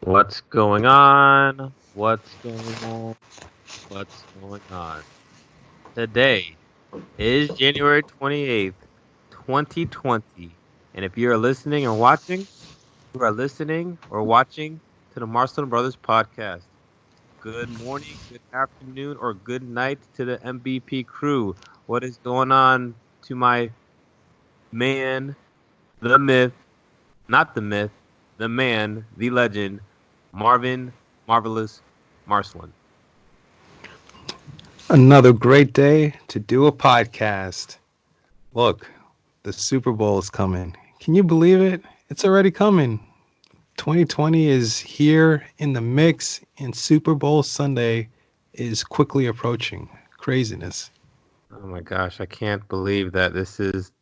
What's going on? What's going on? What's going on? Today is January 28th, 2020. And if you're listening or watching, you are listening or watching to the Marston Brothers podcast. Good morning, good afternoon, or good night to the MBP crew. What is going on to my man, the myth, not the myth, the man, the legend, Marvin Marvelous Marsland? Another great day to do a podcast. Look, the Super Bowl is coming. Can you believe it? It's already coming. 2020 is here in the mix, and Super Bowl Sunday is quickly approaching. Craziness. Oh my gosh, I can't believe that this is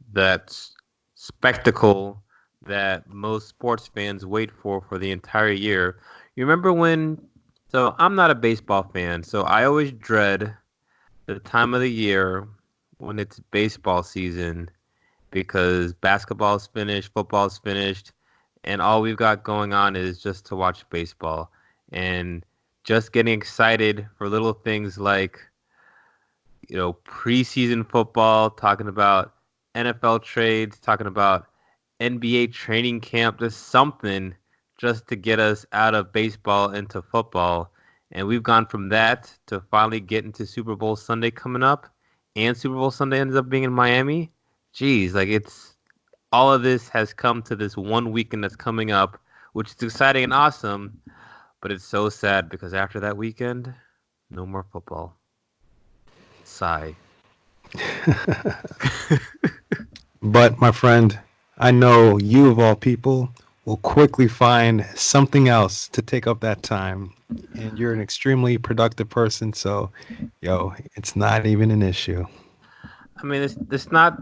spectacle that most sports fans wait for the entire year. You remember when? So I'm not a baseball fan, so I always dread the time of the year when it's baseball season because basketball's finished, football's finished, and all we've got going on is just to watch baseball and just getting excited for little things like preseason football, talking about NFL trades, talking about NBA training camp, just something just to get us out of baseball into football. And we've gone from that to finally getting to Super Bowl Sunday coming up. And Super Bowl Sunday ends up being in Miami. Geez, like it's all of this has come to this one weekend that's coming up, which is exciting and awesome. But it's so sad because after that weekend, no more football. Sigh. But, my friend, I know you, of all people, will quickly find something else to take up that time. And you're an extremely productive person, so, it's not even an issue. I mean, it's not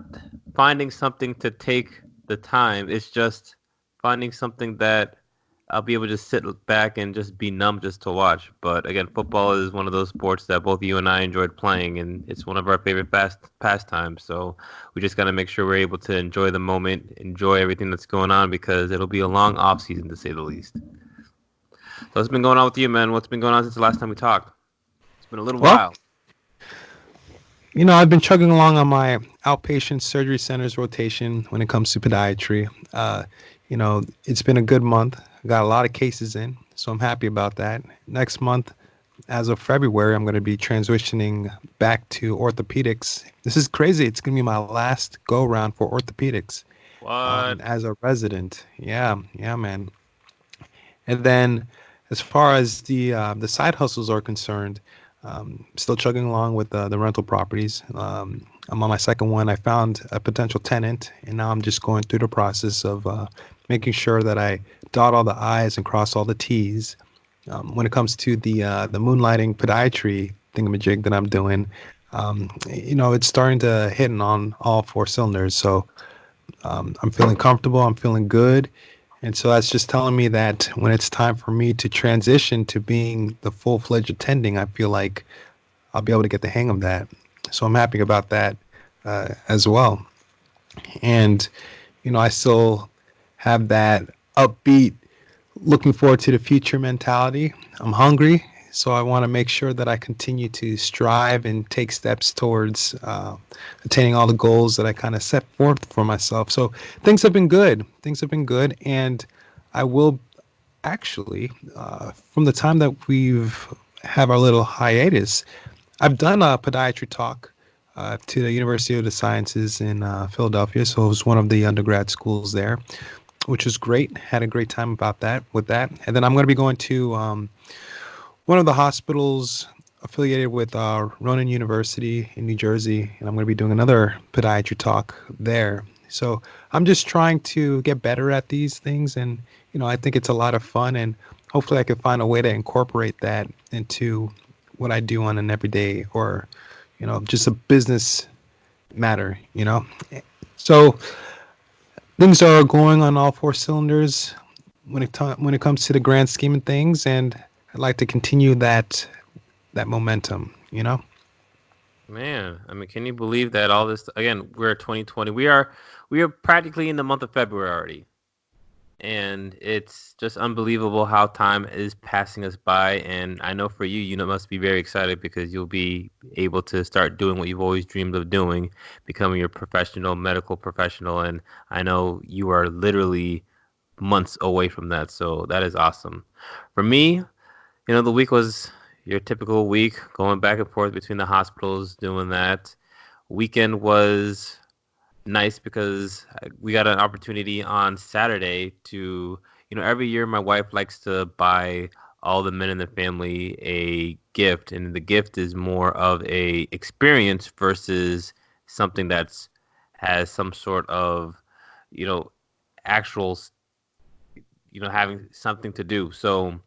finding something to take the time. It's just finding something that I'll be able to sit back and just be numb just to watch. But again, football is one of those sports that both you and I enjoyed playing, and it's one of our favorite pastimes. So we just got to make sure we're able to enjoy the moment, enjoy everything that's going on, because it'll be a long off season to say the least. So what's been going on with you, man? What's been going on since the last time we talked? It's been a little Well, while. I've been chugging along on my outpatient surgery center's rotation when it comes to podiatry. It's been a good month. I got a lot of cases in, so I'm happy about that. Next month, as of February, I'm going to be transitioning back to orthopedics. This is crazy. It's going to be my last go round for orthopedics What? as a resident. Yeah, yeah, man. And then, as far as the side hustles are concerned, still chugging along with the rental properties. I'm on my second one. I found a potential tenant, and now I'm just going through the process of making sure that I dot all the I's and cross all the T's. When it comes to the moonlighting podiatry thingamajig that I'm doing, it's starting to hit on all four cylinders. So I'm feeling comfortable. I'm feeling good. And so that's just telling me that when it's time for me to transition to being the full-fledged attending, I feel like I'll be able to get the hang of that. So I'm happy about that as well. And, I still have that upbeat, looking forward to the future mentality. I'm hungry, so I want to make sure that I continue to strive and take steps towards attaining all the goals that I kind of set forth for myself. So things have been good. Things have been good, and I will actually, from the time that we've have our little hiatus, I've done a podiatry talk to the University of the Sciences in Philadelphia. So it was one of the undergrad schools there, which was great. Had a great time about that with that. And then I'm going to be going to one of the hospitals affiliated with Ronan University in New Jersey, and I'm going to be doing another podiatry talk there. So I'm just trying to get better at these things, and I think it's a lot of fun, and hopefully I can find a way to incorporate that into what I do on an everyday or just a business matter. So things are going on all four cylinders when it comes to the grand scheme of things, and I'd like to continue that momentum. Man, I mean, can you believe that all this again, we're 2020. We are practically in the month of February already. and it's just unbelievable how time is passing us by. And I know for you, you know, must be very excited because you'll be able to start doing what you've always dreamed of doing, becoming your professional medical professional. And I know you are literally months away from that, so that is awesome. For me, the week was your typical week, going back and forth between the hospitals, doing that. Weekend was nice because we got an opportunity on Saturday to, every year my wife likes to buy all the men in the family a gift, and the gift is more of a experience versus something that's has some sort of, you know, actual, having something to do. So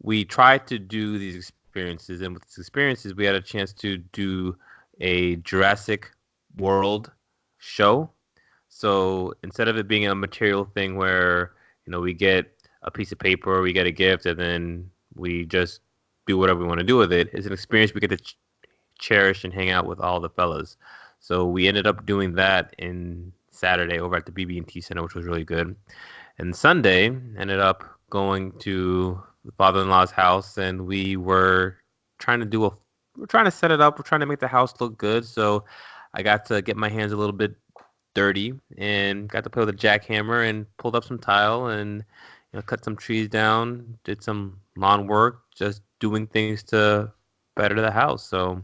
we tried to do these experiences, and with these experiences, we had a chance to do a Jurassic World show. So instead of it being a material thing where, we get a piece of paper, we get a gift, and then we just do whatever we want to do with it, it's an experience we get to cherish and hang out with all the fellas. So we ended up doing that in Saturday over at the BB&T Center, which was really good. And Sunday ended up going to the father-in-law's house, and we're trying to set it up. We're trying to make the house look good. So I got to get my hands a little bit dirty and got to play with a jackhammer and pulled up some tile and cut some trees down, did some lawn work, just doing things to better the house. So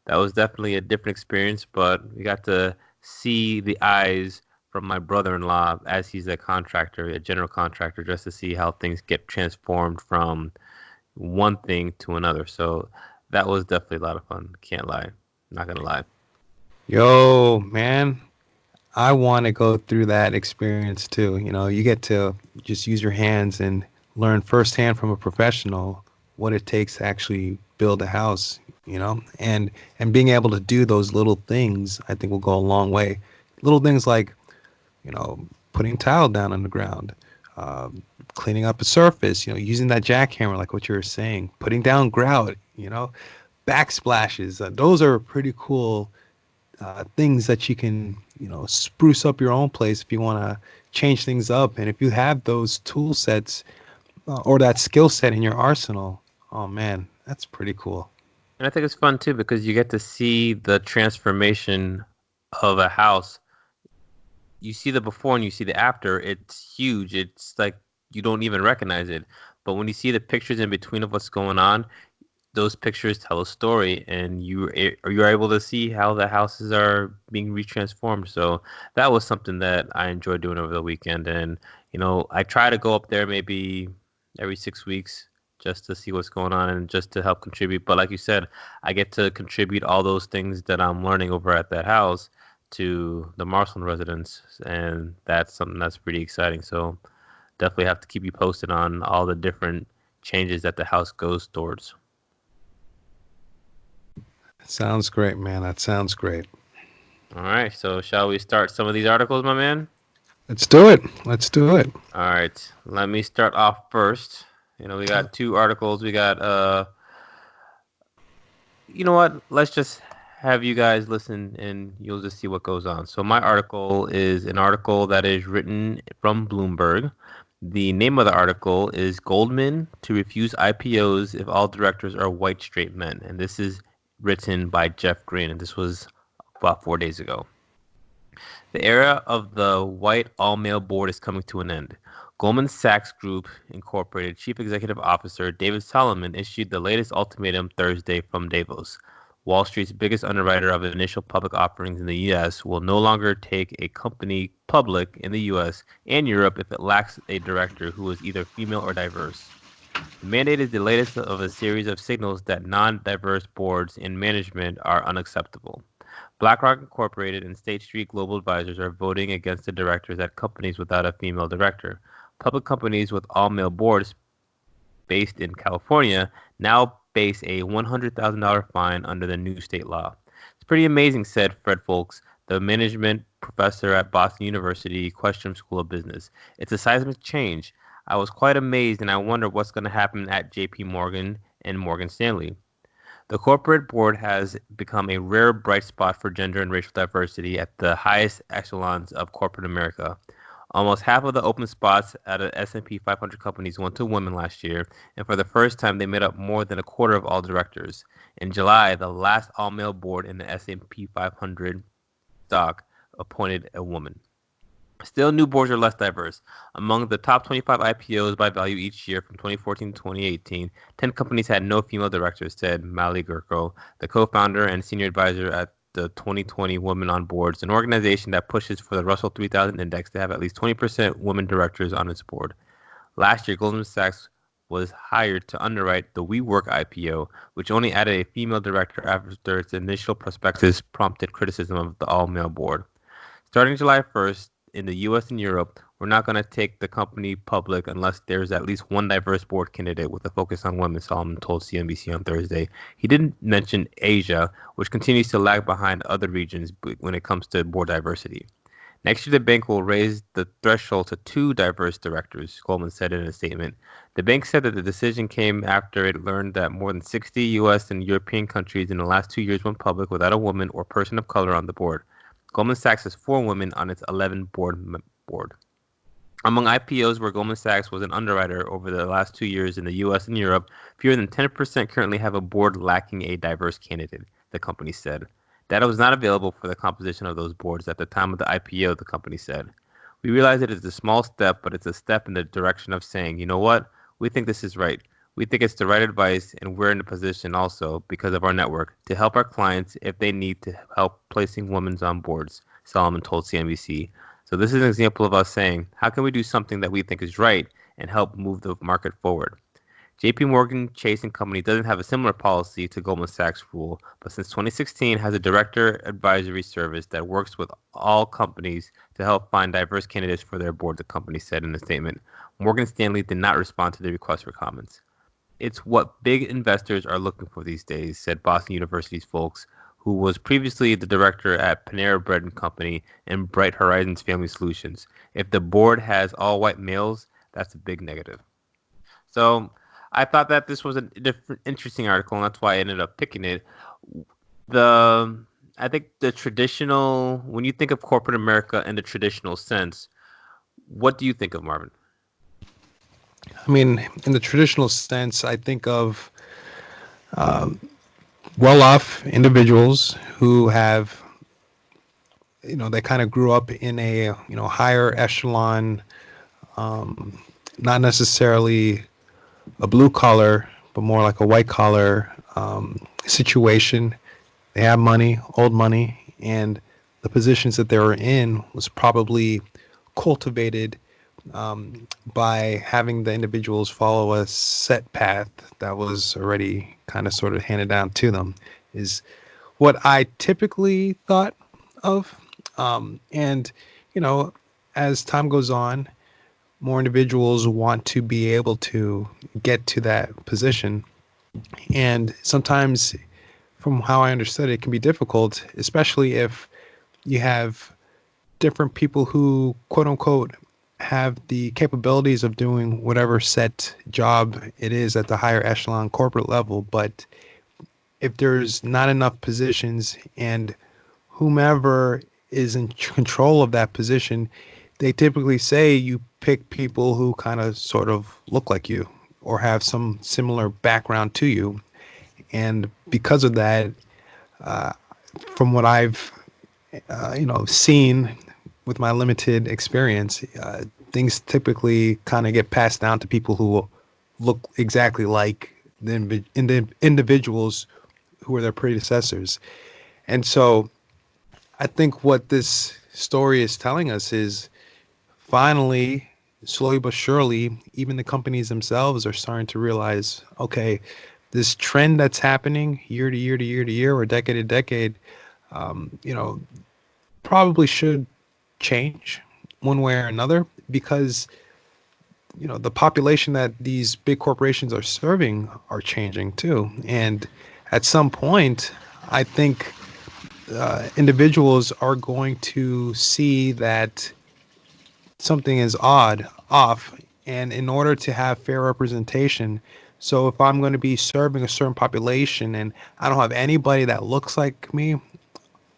that was definitely a different experience, but we got to see the eyes from my brother-in-law as he's a contractor, a general contractor, just to see how things get transformed from one thing to another. So that was definitely a lot of fun. Can't lie. Not gonna lie. Yo, man, I want to go through that experience too. You get to just use your hands and learn firsthand from a professional what it takes to actually build a house, and being able to do those little things, I think will go a long way. Little things like, putting tile down on the ground, cleaning up a surface, using that jackhammer, like what you were saying, putting down grout, backsplashes. Those are pretty cool things that you can, spruce up your own place if you want to change things up. And if you have those tool sets or that skill set in your arsenal, oh man, that's pretty cool. And I think it's fun too because you get to see the transformation of a house. You see the before and you see the after. It's huge. It's like you don't even recognize it. But when you see the pictures in between of what's going on, those pictures tell a story, and you're able to see how the houses are being retransformed. So that was something that I enjoyed doing over the weekend. And I try to go up there maybe every 6 weeks just to see what's going on and just to help contribute. But like you said, I get to contribute all those things that I'm learning over at that house to the Marsland residents, and that's something that's pretty exciting. So definitely have to keep you posted on all the different changes that the house goes towards. Sounds great, man. That sounds great. All right, so shall we start some of these articles, my man? Let's do it. Let's do it. All right, let me start off first. We got two articles. We got you know what? Let's just have you guys listen and you'll just see what goes on. So my article is an article that is written from Bloomberg. The name of the article is Goldman to refuse IPOs if all directors are white straight men. And this is written by Jeff Green, and this was about 4 days ago. The era of the white all-male board is coming to an end. Goldman Sachs Group Incorporated Chief Executive Officer David Solomon issued the latest ultimatum Thursday from Davos. Wall Street's biggest underwriter of initial public offerings in the U.S. will no longer take a company public in the U.S. and Europe if it lacks a director who is either female or diverse. The mandate is the latest of a series of signals that non-diverse boards and management are unacceptable. BlackRock Incorporated and State Street Global Advisors are voting against the directors at companies without a female director. Public companies with all-male boards based in California now face a $100,000 fine under the new state law. It's pretty amazing, said Fred Folks, the management professor at Boston University Questrom School of Business. It's a seismic change. I was quite amazed, and I wonder what's going to happen at J.P. Morgan and Morgan Stanley. The corporate board has become a rare bright spot for gender and racial diversity at the highest echelons of corporate America. Almost half of the open spots at the S&P 500 companies went to women last year, and for the first time, they made up more than a quarter of all directors. In July, the last all-male board in the S&P 500 stock appointed a woman. Still, new boards are less diverse. Among the top 25 IPOs by value each year from 2014 to 2018, 10 companies had no female directors, said Mali Gurko, the co-founder and senior advisor at the 2020 Women on Boards, an organization that pushes for the Russell 3000 index to have at least 20% women directors on its board. Last year, Goldman Sachs was hired to underwrite the WeWork IPO, which only added a female director after its initial prospectus prompted criticism of the all-male board. Starting July 1st, in the US and Europe, we're not going to take the company public unless there's at least one diverse board candidate with a focus on women, Solomon told CNBC on Thursday. He didn't mention Asia, which continues to lag behind other regions when it comes to board diversity. Next year, the bank will raise the threshold to 2 diverse directors, Goldman said in a statement. The bank said that the decision came after it learned that more than 60 US and European countries in the last 2 years went public without a woman or person of color on the board. Goldman Sachs has 4 women on its 11 board. Among IPOs where Goldman Sachs was an underwriter over the last 2 years in the US and Europe, fewer than 10% currently have a board lacking a diverse candidate, the company said. Data was not available for the composition of those boards at the time of the IPO, the company said. We realize it is a small step, but it's a step in the direction of saying, you know what, we think this is right. We think it's the right advice, and we're in a position also, because of our network, to help our clients if they need to help placing women on boards, Solomon told CNBC. So this is an example of us saying, how can we do something that we think is right and help move the market forward? JP Morgan Chase & Company doesn't have a similar policy to Goldman Sachs rule, but since 2016 has a director advisory service that works with all companies to help find diverse candidates for their board, the company said in a statement. Morgan Stanley did not respond to the request for comments. It's what big investors are looking for these days, said Boston University's Folks, who was previously the director at Panera Bread and Company and Bright Horizons Family Solutions. If the board has all white males, that's a big negative. So I thought that this was an interesting article, and that's why I ended up picking it. I think the traditional, when you think of corporate America in the traditional sense, what do you think of, Marvin? I mean, in the traditional sense, I think of well-off individuals who have, they kind of grew up in a, higher echelon, not necessarily a blue collar, but more like a white collar situation. They have money, old money, and the positions that they were in was probably cultivated by having the individuals follow a set path that was already kind of sort of handed down to them, is what I typically thought of. And, as time goes on, more individuals want to be able to get to that position. And sometimes, from how I understood it, it can be difficult, especially if you have different people who, quote unquote, have the capabilities of doing whatever set job it is at the higher echelon corporate level. But if there's not enough positions and whomever is in control of that position, they typically say you pick people who kind of sort of look like you or have some similar background to you. And because of that, from what I've, seen with my limited experience, things typically kind of get passed down to people who look exactly like the individuals who were their predecessors. And so I think what this story is telling us is finally, slowly but surely, even the companies themselves are starting to realize, okay, this trend that's happening year to year to year to year or decade to decade, probably should change one way or another, because the population that these big corporations are serving are changing too. And at some point, I think individuals are going to see that something is off, and in order to have fair representation, so if I'm going to be serving a certain population and I don't have anybody that looks like me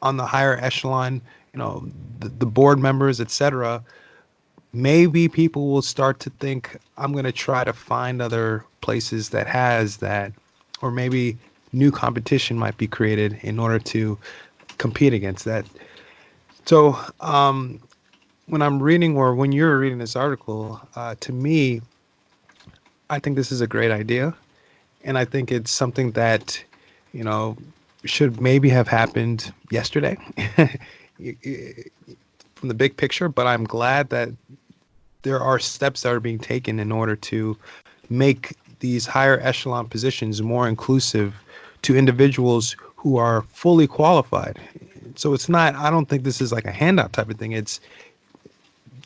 on the higher echelon, the board members, etc., maybe people will start to think I'm going to try to find other places that has that, or maybe new competition might be created in order to compete against that. So when I'm reading, or when you're reading this article, to me, I think this is a great idea, and I think it's something that, you know, should maybe have happened yesterday from the big picture. But I'm glad that there are steps that are being taken in order to make these higher echelon positions more inclusive to individuals who are fully qualified. So it's not, I don't think this is like a handout type of thing. It's,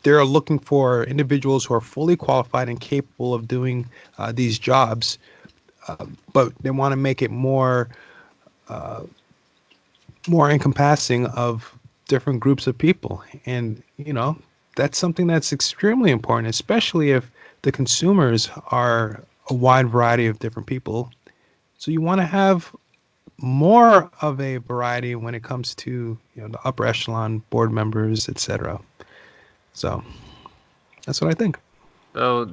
they're looking for individuals who are fully qualified and capable of doing these jobs, but they want to make it more encompassing of different groups of people. And, that's something that's extremely important, especially if the consumers are a wide variety of different people. So you want to have more of a variety when it comes to, the upper echelon board members, etc. So that's what I think. So,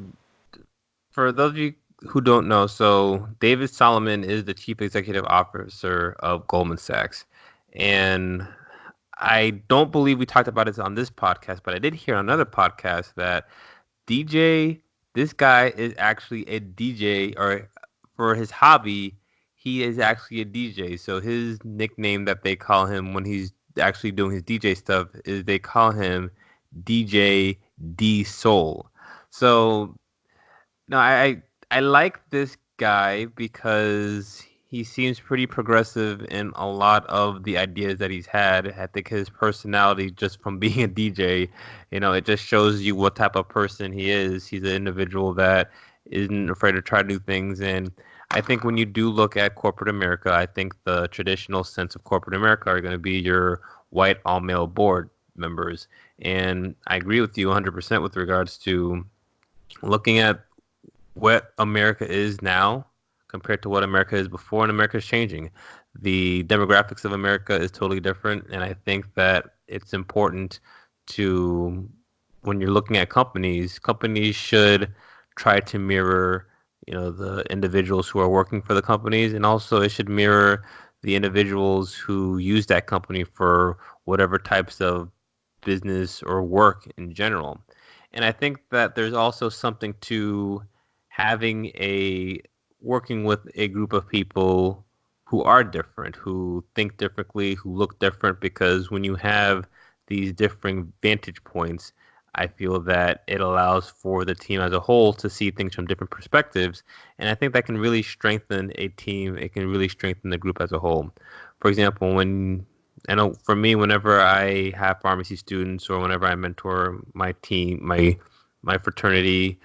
for those of you who don't know, so David Solomon is the chief executive officer of Goldman Sachs. And I don't believe we talked about it on this podcast, but I did hear on another podcast that DJ, this guy is actually a DJ, or for his hobby, he is actually a DJ. So his nickname that they call him when he's actually doing his DJ stuff is they call him DJ D Soul. So no, I like this guy because he seems pretty progressive in a lot of the ideas that he's had. I think his personality, just from being a DJ, it just shows you what type of person he is. He's an individual that isn't afraid to try new things. And I think when you do look at corporate America, I think the traditional sense of corporate America are going to be your white all male board members. And I agree with you 100% with regards to looking at what America is now compared to what America is before, and America is changing. The demographics of America is totally different, and I think that it's important to, when you're looking at companies should try to mirror, the individuals who are working for the companies, and also it should mirror the individuals who use that company for whatever types of business or work in general. And I think that there's also something to having a working with a group of people who are different, who think differently, who look different, because when you have these differing vantage points, I feel that it allows for the team as a whole to see things from different perspectives. And I think that can really strengthen a team. It can really strengthen the group as a whole. For example, when I know for me, whenever I have pharmacy students or whenever I mentor my team, my fraternity,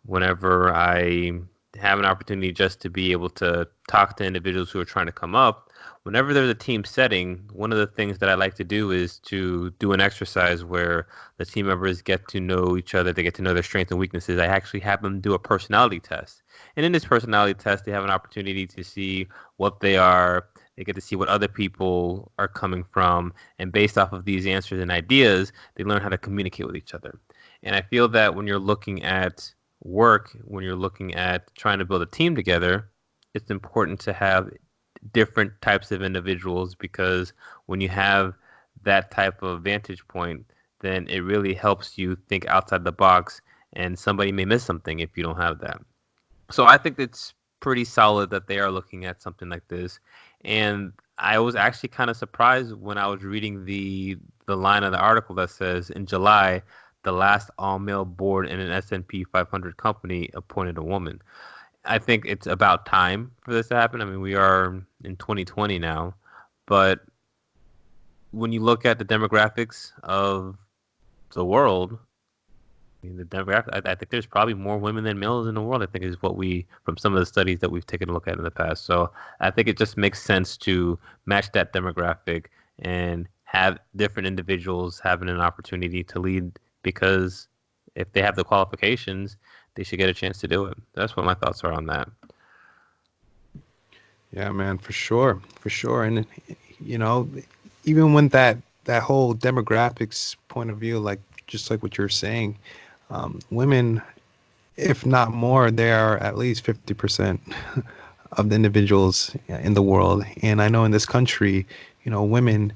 whenever I have an opportunity just to be able to talk to individuals who are trying to come up, whenever there's a team setting, one of the things that I like to do is to do an exercise where the team members get to know each other, they get to know their strengths and weaknesses. I actually have them do a personality test. And in this personality test, they have an opportunity to see what they are. They get to see what other people are coming from. And based off of these answers and ideas, they learn how to communicate with each other. And I feel that when you're looking at work, when you're looking at trying to build a team together, it's important to have different types of individuals, because when you have that type of vantage point, then it really helps you think outside the box, and somebody may miss something if you don't have that. So I think it's pretty solid that they are looking at something like this. And I was actually kind of surprised when I was reading the line of the article that says in July, the last all-male board in an S&P 500 company appointed a woman. I think it's about time for this to happen. I mean, we are in 2020 now, but when you look at the demographics of the world, I mean, the demographic, I think there's probably more women than males in the world. I think is what we, from some of the studies that we've taken a look at in the past. So I think it just makes sense to match that demographic and have different individuals having an opportunity to lead, because if they have the qualifications, they should get a chance to do it. That's what my thoughts are on that. Yeah, man, for sure, for sure. And you know, even when that whole demographics point of view, like just like what you're saying, Women, if not more, they are at least 50% of the individuals in the world. And I know in this country, women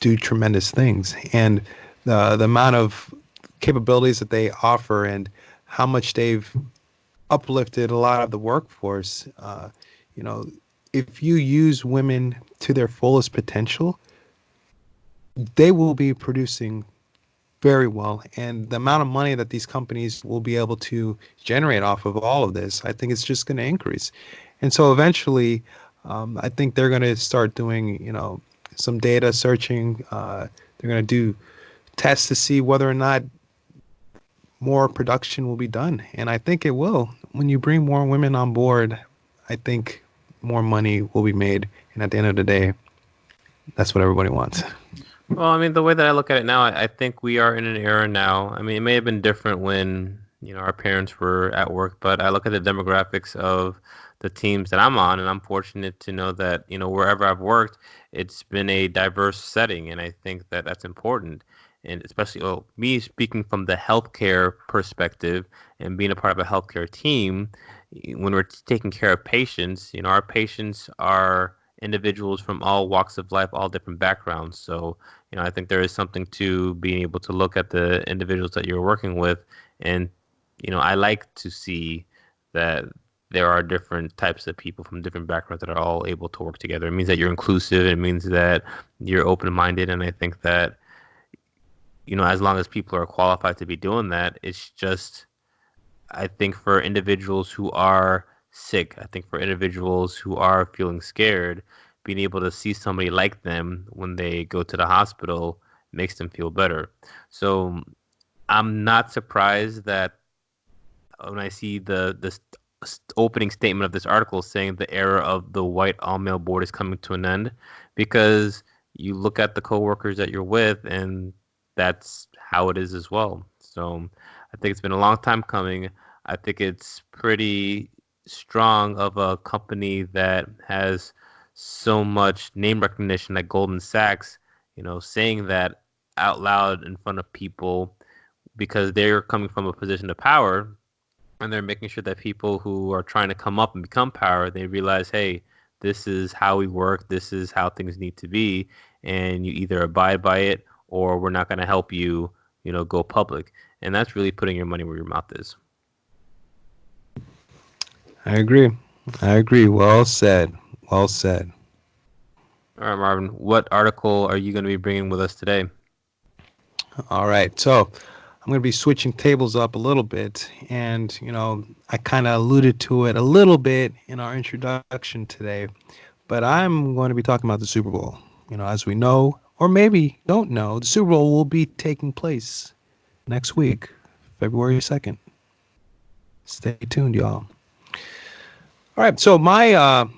do tremendous things, and the amount of capabilities that they offer and how much they've uplifted a lot of the workforce. You know, if you use women to their fullest potential, they will be producing very well. And the amount of money that these companies will be able to generate off of all of this, I think it's just going to increase. And so eventually, I think they're going to start doing, some data searching. They're going to do tests to see whether or not more production will be done. And I think it will. When you bring more women on board, I think more money will be made. And at the end of the day, that's what everybody wants. Well, I mean, the way that I look at it now, I think we are in an era now. I mean, it may have been different when, our parents were at work, but I look at the demographics of the teams that I'm on, and I'm fortunate to know that, wherever I've worked, it's been a diverse setting, and I think that that's important. And especially, me speaking from the healthcare perspective and being a part of a healthcare team, when we're taking care of patients, our patients are individuals from all walks of life, all different backgrounds. So, I think there is something to being able to look at the individuals that you're working with. And, I like to see that there are different types of people from different backgrounds that are all able to work together. It means that you're inclusive. It means that you're open-minded. And I think that, as long as people are qualified to be doing that, it's just, I think for individuals who are sick, I think for individuals who are feeling scared, being able to see somebody like them when they go to the hospital makes them feel better. So I'm not surprised that when I see the opening statement of this article saying the era of the white all-male board is coming to an end, because you look at the coworkers that you're with, and that's how it is as well. So I think it's been a long time coming. I think it's pretty strong of a company that has so much name recognition like Goldman Sachs, saying that out loud in front of people, because they're coming from a position of power, and they're making sure that people who are trying to come up and become power, they realize, hey, this is how we work, this is how things need to be, and you either abide by it or we're not going to help you, go public. And that's really putting your money where your mouth is. I agree. I agree. Well said. Well said. All right, Marvin, what article are you going to be bringing with us today? All right. So I'm going to be switching tables up a little bit. And, I kind of alluded to it a little bit in our introduction today. But I'm going to be talking about the Super Bowl. As we know, or maybe don't know, the Super Bowl will be taking place next week, February 2nd. Stay tuned, y'all. All right. So my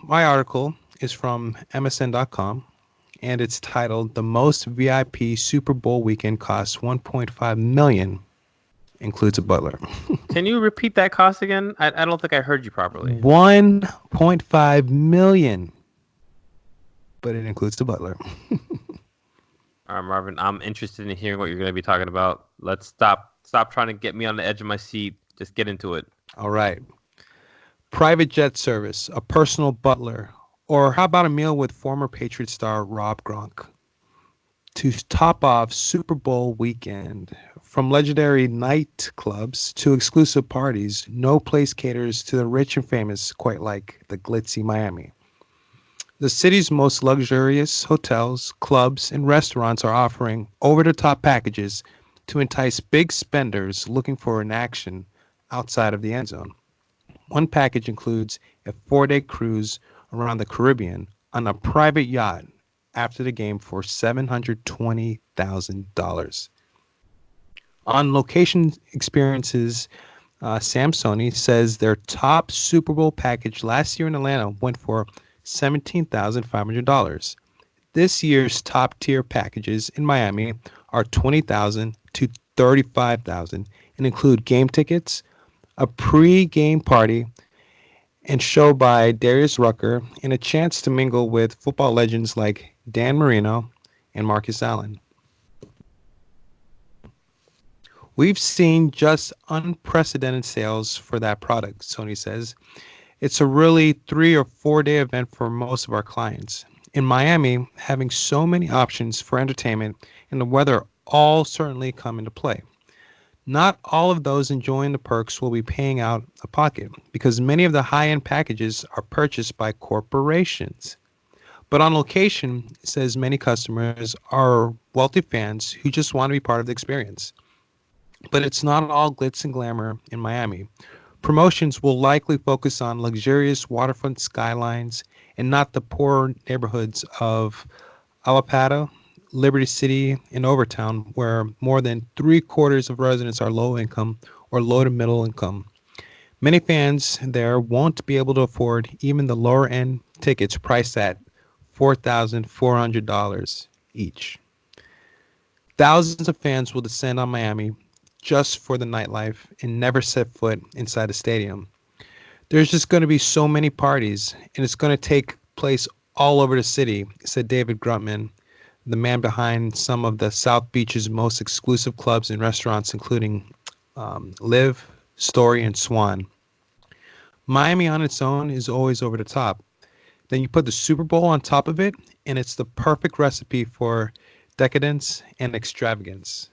article is from MSN.com, and it's titled "The Most VIP Super Bowl Weekend Costs 1.5 Million, Includes a Butler." Can you repeat that cost again? I don't think I heard you properly. 1.5 million, but it includes the butler. All right, Marvin, I'm interested in hearing what you're going to be talking about. Let's stop trying to get me on the edge of my seat. Just get into it. All right. Private jet service, a personal butler, or how about a meal with former Patriot star Rob Gronk? To top off Super Bowl weekend, from legendary nightclubs to exclusive parties, no place caters to the rich and famous quite like the glitzy Miami. The city's most luxurious hotels, clubs, and restaurants are offering over-the-top packages to entice big spenders looking for an action outside of the end zone. One package includes a 4-day cruise around the Caribbean on a private yacht after the game for $720,000. On Location Experiences, Sam Sony says their top Super Bowl package last year in Atlanta went for $17,500. This year's top tier packages in Miami are $20,000 to $35,000 and include game tickets, a pre-game party, and show by Darius Rucker, and a chance to mingle with football legends like Dan Marino and Marcus Allen. We've seen just unprecedented sales for that product, Sony says. It's a really 3 or 4 day event for most of our clients. In Miami, having so many options for entertainment and the weather all certainly come into play. Not all of those enjoying the perks will be paying out of pocket because many of the high end packages are purchased by corporations. But on location, it says many customers are wealthy fans who just want to be part of the experience. But it's not all glitz and glamour in Miami. Promotions will likely focus on luxurious waterfront skylines and not the poor neighborhoods of Alapata, Liberty City, and Overtown, where more than 3/4 of residents are low income or low to middle income. Many fans there won't be able to afford even the lower end tickets priced at $4,400 each. Thousands of fans will descend on Miami just for the nightlife and never set foot inside the stadium. There's just going to be so many parties, and it's going to take place all over the city, said David Grutman, the man behind some of the South Beach's most exclusive clubs and restaurants, including Live, Story, and Swan. Miami on its own is always over the top. Then you put the Super Bowl on top of it, and it's the perfect recipe for decadence and extravagance.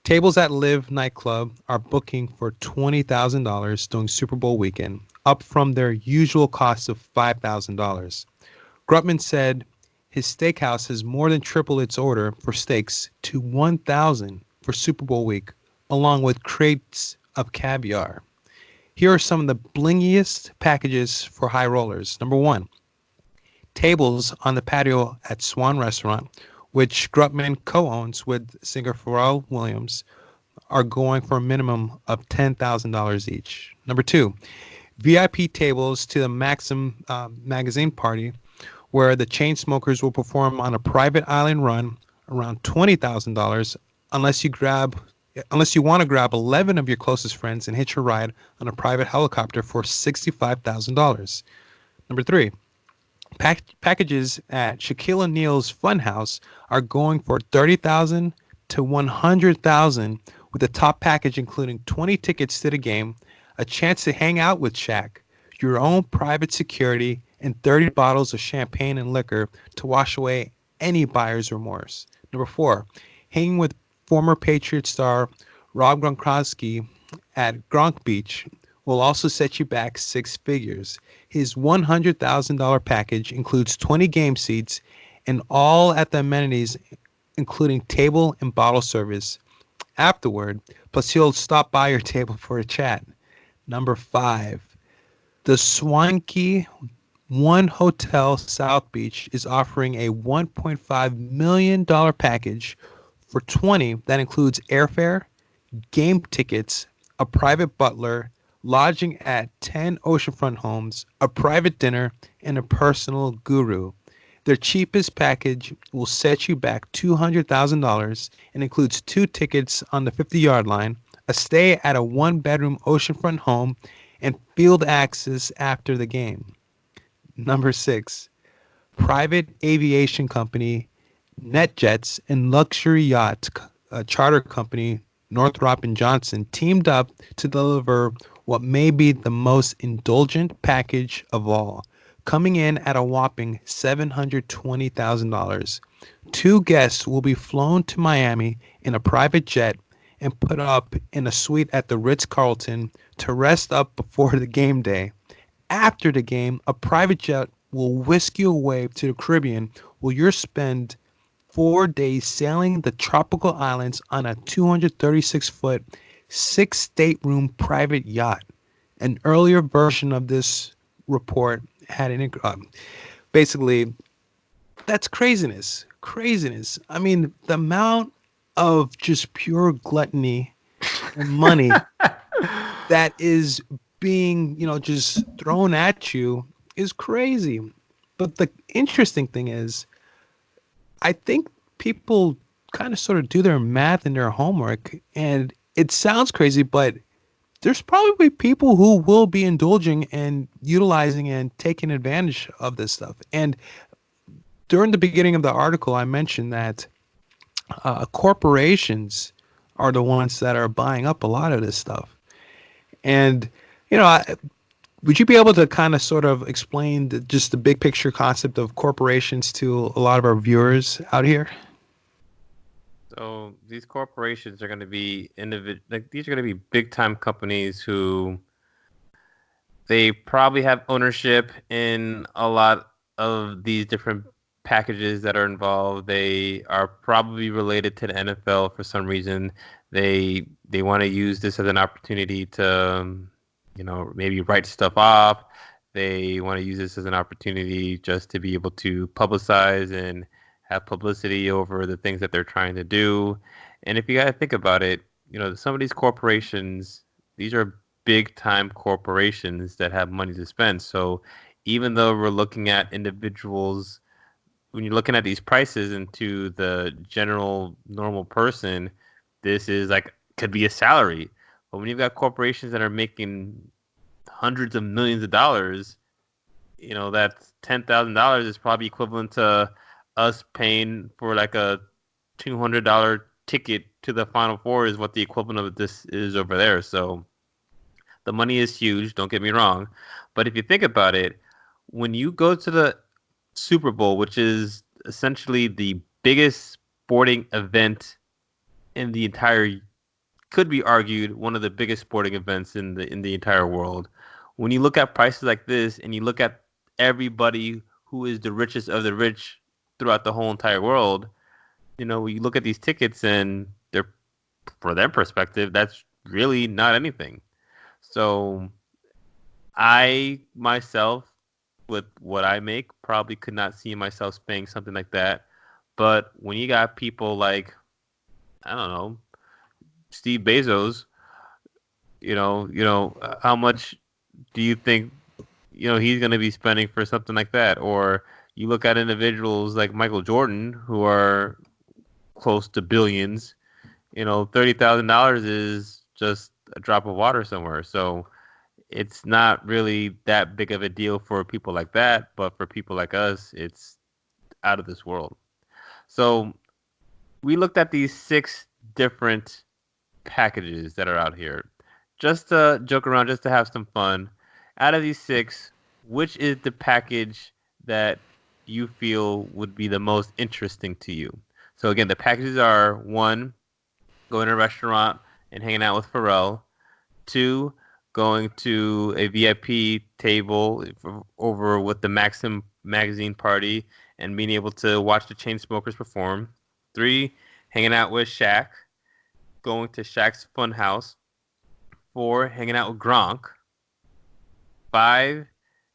Tables at Live nightclub are booking for $20,000 during Super Bowl weekend, up from their usual cost of $5,000. Grutman said his steakhouse has more than tripled its order for steaks to 1,000 for Super Bowl week, along with crates of caviar. Here are some of the blingiest packages for high rollers. Number one, tables on the patio at Swan Restaurant, which Grutman co-owns with singer Pharrell Williams, are going for a minimum of $10,000 each. Number two, VIP tables to the Maxim magazine party, where the chain smokers will perform on a private island run, around $20,000, unless you want to grab 11 of your closest friends and hitch a ride on a private helicopter for $65,000. Number three, packages at Shaquille O'Neal's Funhouse are going for $30,000 to $100,000, with the top package including 20 tickets to the game, a chance to hang out with Shaq, your own private security, and 30 bottles of champagne and liquor to wash away any buyer's remorse. Number four, hanging with former Patriot star Rob Gronkowski at Gronk Beach will also set you back six figures. His $100,000 package includes 20 game seats and all at the amenities, including table and bottle service afterward, plus he'll stop by your table for a chat. Number five, the Swanky One Hotel South Beach is offering a $1.5 million package for 20 that includes airfare, game tickets, a private butler, lodging at 10 oceanfront homes, a private dinner, and a personal guru. Their cheapest package will set you back $200,000 and includes 2 tickets on the 50-yard line, a stay at a 1-bedroom oceanfront home, and field access after the game. Number 6, private aviation company NetJets and luxury yacht charter company Northrop and Johnson teamed up to deliver what may be the most indulgent package of all, coming in at a whopping $720,000. 2 guests will be flown to Miami in a private jet and put up in a suite at the Ritz-Carlton to rest up before the game day. After the game, a private jet will whisk you away to the Caribbean, where you'll spend 4 days sailing the tropical islands on a 236-foot, 6-stateroom private yacht. An earlier version of this report had basically, that's craziness. Craziness. I mean, the amount of just pure gluttony and money that is being, just thrown at you is crazy. But the interesting thing is, I think people kind of sort of do their math and their homework, and it sounds crazy, but there's probably people who will be indulging and utilizing and taking advantage of this stuff. And during the beginning of the article, I mentioned that corporations are the ones that are buying up a lot of this stuff. And, you know, would you be able to kind of sort of explain just the big picture concept of corporations to a lot of our viewers out here? So these corporations are going to be like these are going to be big time companies who they probably have ownership in a lot of these different packages that are involved. They are probably related to the NFL for some reason. They want to use this as an opportunity to, maybe write stuff off. They want to use this as an opportunity just to be able to publicize and have publicity over the things that they're trying to do. And if you got to think about it, some of these corporations, these are big time corporations that have money to spend. So even though we're looking at individuals, when you're looking at these prices into the general normal person, this is like could be a salary. But when you've got corporations that are making hundreds of millions of dollars, that's $10,000 is probably equivalent to us paying for like a $200 ticket to the Final Four is what the equivalent of this is over there. So the money is huge, don't get me wrong. But if you think about it, when you go to the Super Bowl, which is essentially the biggest sporting event in the entire, could be argued one of the biggest sporting events in the entire world. When you look at prices like this and you look at everybody who is the richest of the rich throughout the whole entire world, you look at these tickets and they're, for their perspective, that's really not anything. So I myself, with what I make, probably could not see myself paying something like that. But when you got people like, I don't know, Steve Bezos, how much do you think, he's going to be spending for something like that? Or you look at individuals like Michael Jordan, who are close to billions. $30,000 is just a drop of water somewhere. So it's not really that big of a deal for people like that, but for people like us, it's out of this world. So we looked at these 6 different packages that are out here just to joke around, just to have some fun. Out of these 6, which is the package that you feel would be the most interesting to you? So again, the packages are: 1, going to a restaurant and hanging out with Pharrell; 2, going to a VIP table over with the Maxim magazine party and being able to watch the Chainsmokers perform; 3, hanging out with Shaq, going to Shaq's Funhouse; 4, hanging out with Gronk; 5,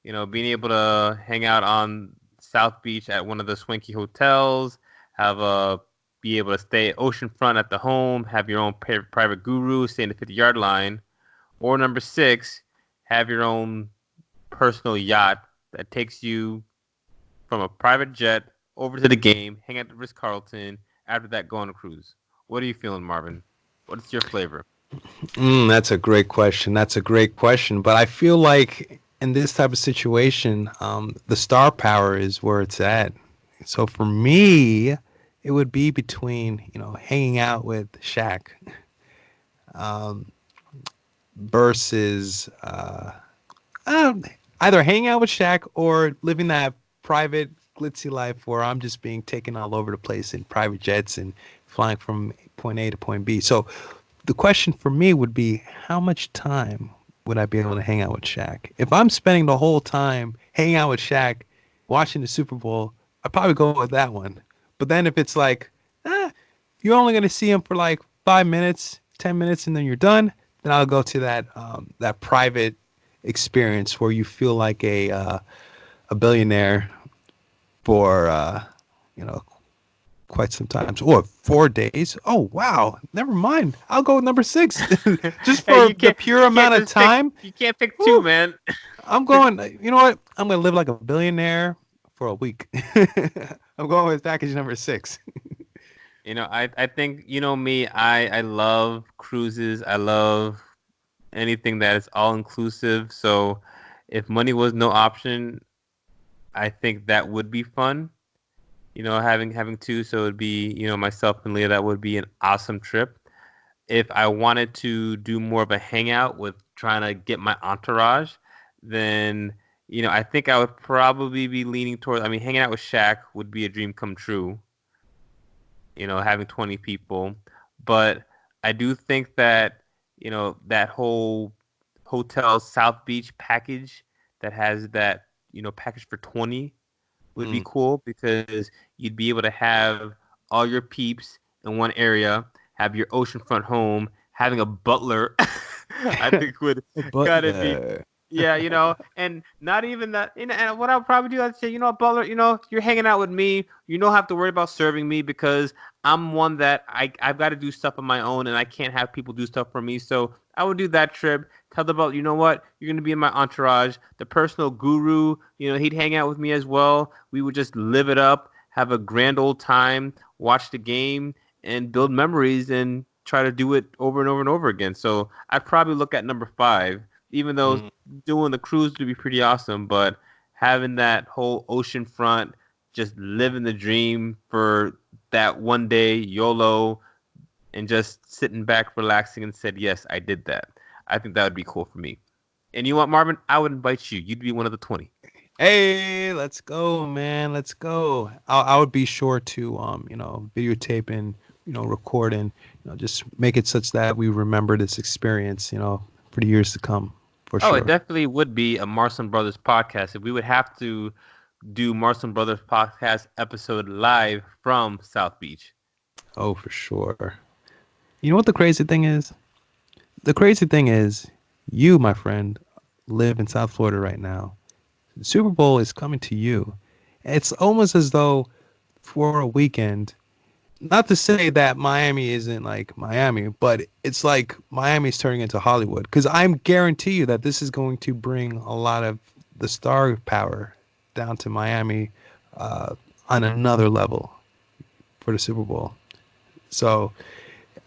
being able to hang out on South Beach at one of the swanky hotels, be able to stay oceanfront at the home, have your own private guru, stay in the 50-yard line; or number 6, have your own personal yacht that takes you from a private jet over to the game, hang out at the Ritz-Carlton, after that go on a cruise. What are you feeling, Marvin? What's your flavor? That's a great question. That's a great question. But I feel like in this type of situation, the star power is where it's at. So for me, it would be between, hanging out with Shaq, um, versus um, either hanging out with Shaq or living that private glitzy life where I'm just being taken all over the place in private jets and flying from point A to point B. So the question for me would be, how much time would I be able to hang out with Shaq? If I'm spending the whole time hanging out with Shaq, watching the Super Bowl, I'd probably go with that one. But then if it's like, you're only going to see him for like 5 minutes, 10 minutes, and then you're done, then I'll go to that private experience where you feel like a billionaire for you know quite some time. Or 4 days. Oh wow, never mind. I'll go with number 6, just Hey, for the pure you can't amount of just pick time. you can't pick two, Whew, man. I'm going. You know what? I'm gonna live like a billionaire for a week. I'm going with package number 6. I think me, I love cruises. I love anything that is all inclusive. So if money was no option, I think that would be fun. Having 2, so it'd be, myself and Leah, that would be an awesome trip. if I wanted to do more of a hangout with trying to get my entourage, then I think I would probably be leaning towards. I mean, hanging out with Shaq would be a dream come true. Having 20 people, but I do think that that whole hotel South Beach package that has that package for 20 would be Mm. cool because you'd be able to have all your peeps in one area, have your oceanfront home, having a butler. I think would But gotta be, yeah, and not even that. And what I'll probably do, I'd say, butler, you're hanging out with me. You don't have to worry about serving me because I'm one that I've got to do stuff on my own, and I can't have people do stuff for me. So I would do that trip. Tell the butler, you know what, you're gonna be in my entourage. The personal guru, he'd hang out with me as well. We would just live it up, have a grand old time, watch the game, and build memories and try to do it over and over and over again. So I'd probably look at number 5, even though Mm. doing the cruise would be pretty awesome, but having that whole ocean front, just living the dream for that one day, YOLO, and just sitting back, relaxing, and said, yes, I did that. I think that would be cool for me. And you know what, Marvin? I would invite you. You'd be one of the 20. Hey, let's go, man. Let's go. I would be sure to videotape and record and just make it such that we remember this experience, for the years to come, for Oh, it sure. definitely would be a Marson Brothers podcast. If we would have to do Marson Brothers podcast episode live from South Beach. Oh, for sure. You know what the crazy thing is? The crazy thing is, you, my friend, live in South Florida right now. The Super Bowl is coming to you. It's almost as though for a weekend, not to say that Miami isn't like Miami, but it's like Miami's turning into Hollywood. Because I'm guarantee you that this is going to bring a lot of the star power down to Miami uh, on another level for the Super Bowl. So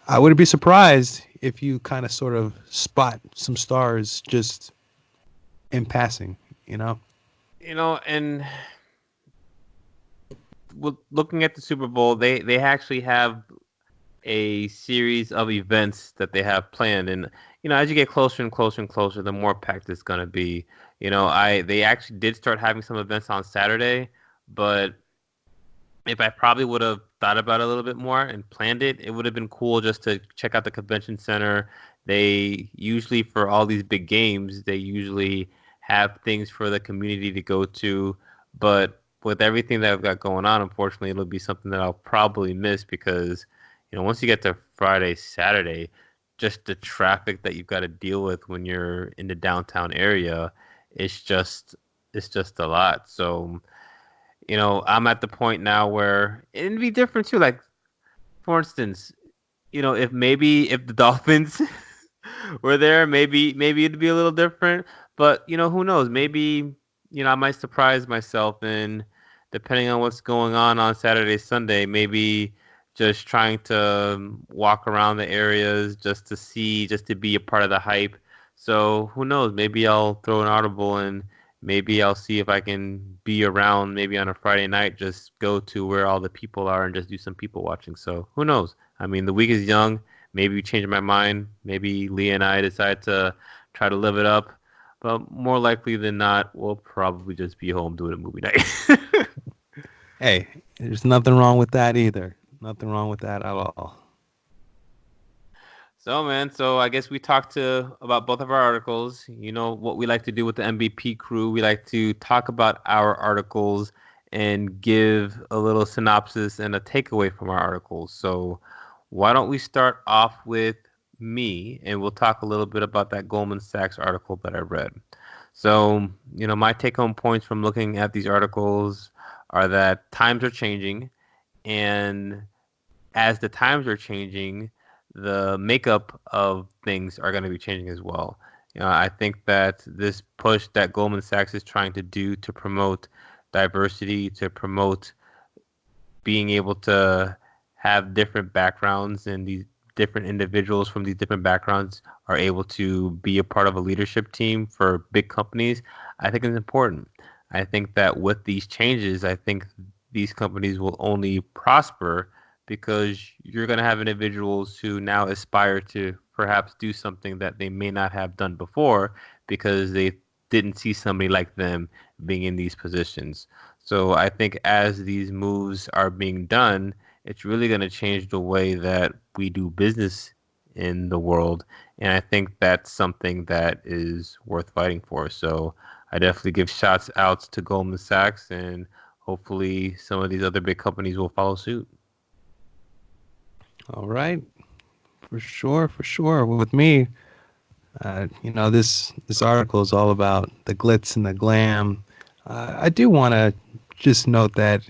I wouldn't be surprised if you kind of sort of spot some stars just in passing, you know? And looking at the Super Bowl, they actually have a series of events that they have planned, and as you get closer and closer and closer, the more packed it's gonna be. They actually did start having some events on Saturday, but if I probably would have thought about it a little bit more and planned it, it would have been cool just to check out the convention center. They usually, for all these big games, they usually have things for the community to go to. But with everything that I've got going on, unfortunately, it'll be something that I'll probably miss because, once you get to Friday, Saturday, just the traffic that you've got to deal with when you're in the downtown area, it's just a lot. So I'm at the point now where it'd be different too. Like, for instance, if the Dolphins were there, maybe it'd be a little different. But who knows? Maybe I might surprise myself, and depending on what's going on Saturday, Sunday, maybe just trying to walk around the areas just to see, just to be a part of the hype. So who knows? Maybe I'll throw an audible and maybe I'll see if I can be around maybe on a Friday night, just go to where all the people are and just do some people watching. So who knows? I mean, the week is young. Maybe change my mind. Maybe Leah and I decide to try to live it up. But more likely than not, we'll probably just be home doing a movie night. Hey, there's nothing wrong with that either. Nothing wrong with that at all. So, man, I guess we talked about both of our articles. You know what we like to do with the MBP crew. We like to talk about our articles and give a little synopsis and a takeaway from our articles. So, why don't we start off with me and we'll talk a little bit about that Goldman Sachs article that I read. So, my take home points from looking at these articles are that times are changing, and as the times are changing, the makeup of things are going to be changing as well. I think that this push that Goldman Sachs is trying to do to promote diversity, to promote being able to have different backgrounds, and these different individuals from these different backgrounds are able to be a part of a leadership team for big companies, I think is important. I think that with these changes, I think these companies will only prosper because you're going to have individuals who now aspire to perhaps do something that they may not have done before because they didn't see somebody like them being in these positions. So I think as these moves are being done, it's really going to change the way that we do business in the world. And I think that's something that is worth fighting for. So I definitely give shots out to Goldman Sachs, and hopefully some of these other big companies will follow suit. All right, for sure, for sure. With me, this article is all about the glitz and the glam. I do want to just note that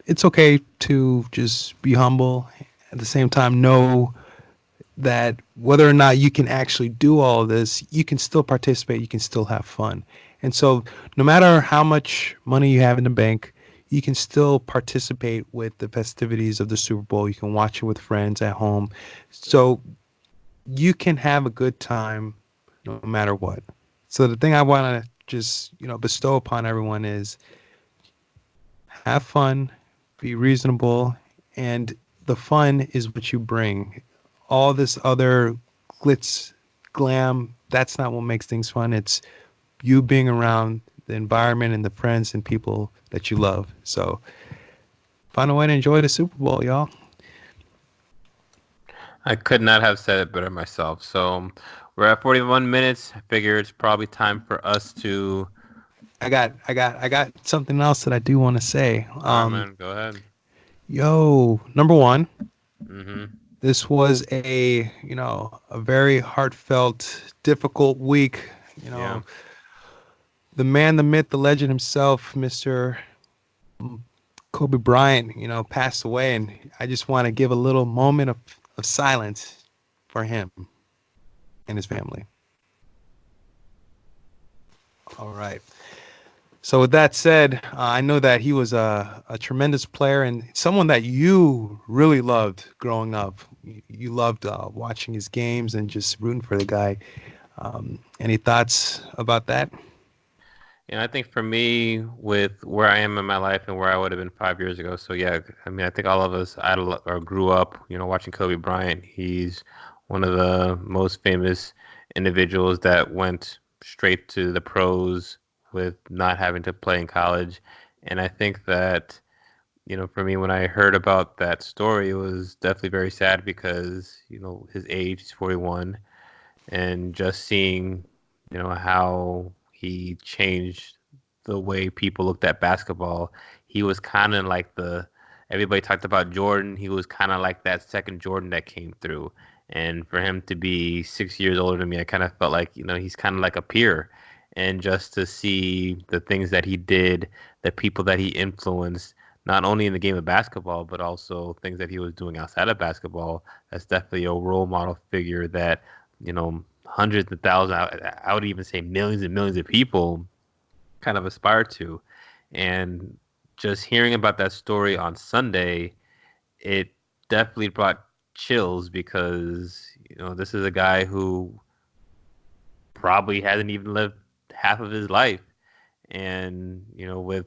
it's okay to just be humble. At the same time, know that whether or not you can actually do all of this, you can still participate, you can still have fun. And so, no matter how much money you have in the bank, you can still participate with the festivities of the Super Bowl. You can watch it with friends at home. So, you can have a good time no matter what. So, the thing I want to just, bestow upon everyone is have fun, be reasonable, and the fun is what you bring. All this other glitz, glam, that's not what makes things fun. It's you being around the environment and the friends and people that you love. So find a way to enjoy the Super Bowl, y'all. I could not have said it better myself. So we're at 41 minutes. I figure it's probably time for us to. I got something else that I do want to say. All right, man, go ahead. Yo, number one, Mm-hmm. this was a very heartfelt, difficult week. You Yeah. know, the man, the myth, the legend himself, Mr. Kobe Bryant, passed away, and I just want to give a little moment of silence for him and his family. All right. So with that said, I know that he was a tremendous player and someone that you really loved growing up. You loved watching his games and just rooting for the guy. Any thoughts about that? And I think for me, with where I am in my life and where I would have been 5 years ago, so yeah, I mean, I think all of us or grew up, watching Kobe Bryant. He's one of the most famous individuals that went straight to the pros with not having to play in college. And I think that, for me, when I heard about that story, it was definitely very sad because, his age is 41, and just seeing, how he changed the way people looked at basketball. He was kind of like everybody talked about Jordan. He was kind of like that second Jordan that came through. And for him to be 6 years older than me, I kind of felt like, he's kind of like a peer. And just to see the things that he did, the people that he influenced, not only in the game of basketball, but also things that he was doing outside of basketball, that's definitely a role model figure that hundreds of thousands, I would even say millions and millions of people kind of aspire to. And just hearing about that story on Sunday, it definitely brought chills because, this is a guy who probably hasn't even lived half of his life. And, with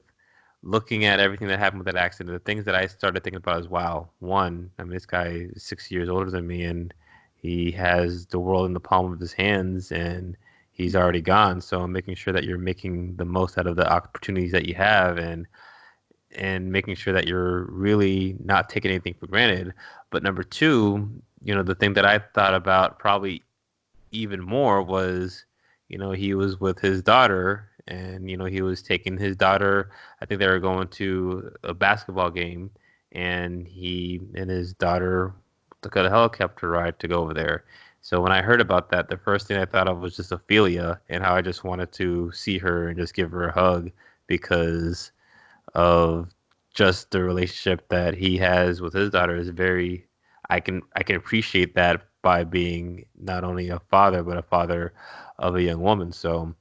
looking at everything that happened with that accident, the things that I started thinking about is, wow, one, I mean, this guy is 6 years older than me, and he has the world in the palm of his hands, and he's already gone. So making sure that you're making the most out of the opportunities that you have, and making sure that you're really not taking anything for granted. But number two, the thing that I thought about probably even more was, he was with his daughter, and he was taking his daughter. I think they were going to a basketball game, and he and his daughter took a helicopter ride to go over there. So when I heard about that, the first thing I thought of was just Ophelia and how I just wanted to see her and just give her a hug because of just the relationship that he has with his daughter is very. I can appreciate that by being not only a father but a father of a young woman. So,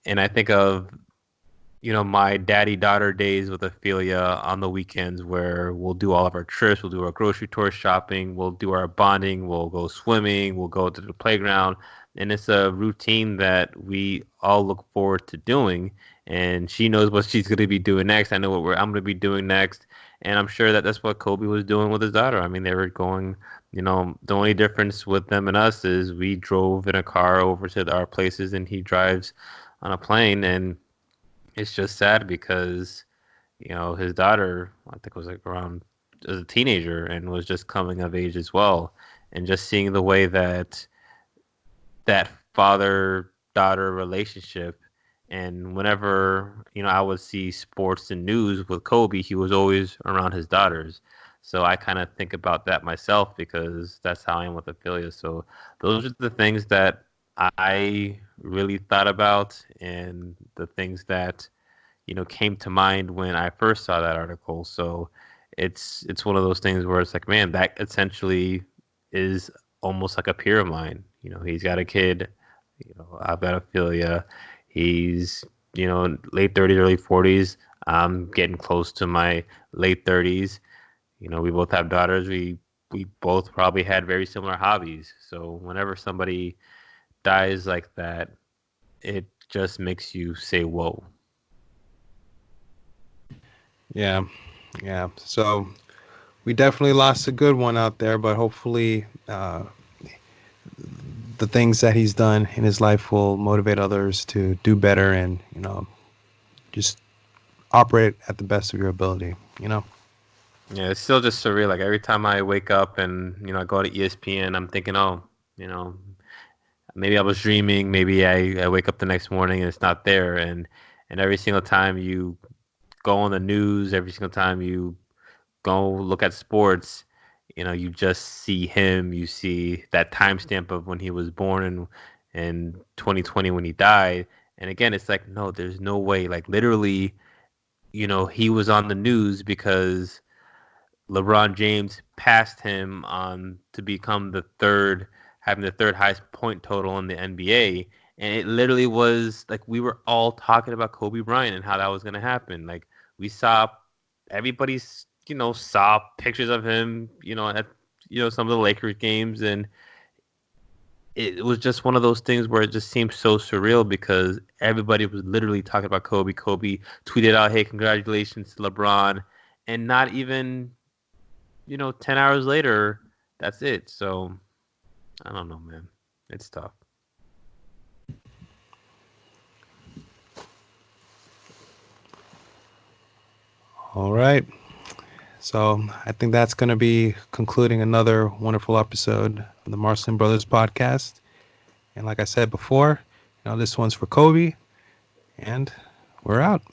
and I think of my daddy daughter days with Ophelia on the weekends where we'll do all of our trips, we'll do our grocery tour shopping, we'll do our bonding, we'll go swimming, we'll go to the playground. And it's a routine that we all look forward to doing. And she knows what she's going to be doing next. I know what I'm going to be doing next. And I'm sure that that's what Kobe was doing with his daughter. I mean, they were going, the only difference with them and us is we drove in a car over to our places and he drives on a plane. And it's just sad because, his daughter, I think was like around as a teenager and was just coming of age as well. And just seeing the way that father daughter relationship. And whenever, I would see sports and news with Kobe, he was always around his daughters. So I kind of think about that myself because that's how I am with Ophelia. So those are the things that I really thought about and the things that, came to mind when I first saw that article. So it's one of those things where it's like, man, that essentially is almost like a peer of mine. He's got a kid. I've got Ophelia. He's late 30s, early 40s. I'm getting close to my late 30s. We both have daughters. We both probably had very similar hobbies. So whenever somebody dies like that, it just makes you say, "Whoa." Yeah, yeah. So we definitely lost a good one out there, but hopefully the things that he's done in his life will motivate others to do better and, just operate at the best of your ability. Yeah, it's still just surreal. Like every time I wake up and I go to ESPN, I'm thinking, oh, you know, maybe I was dreaming. Maybe I wake up the next morning and it's not there. And every single time you go on the news, every single time you go look at sports, you just see him. You see that timestamp of when he was born and 2020 when he died. And again, it's like, no, there's no way. Like literally, he was on the news because LeBron James passed him on to become having the third highest point total in the NBA. And it literally was like we were all talking about Kobe Bryant and how that was going to happen. Like we saw everybody's, saw pictures of him, at, some of the Lakers games. And it was just one of those things where it just seemed so surreal because everybody was literally talking about Kobe. Kobe tweeted out, "Hey, congratulations to LeBron." And not even 10 hours later, that's it. So I don't know, man. It's tough. All right. So I think that's going to be concluding another wonderful episode of the Marcelin Brothers podcast. And like I said before, this one's for Kobe, and we're out.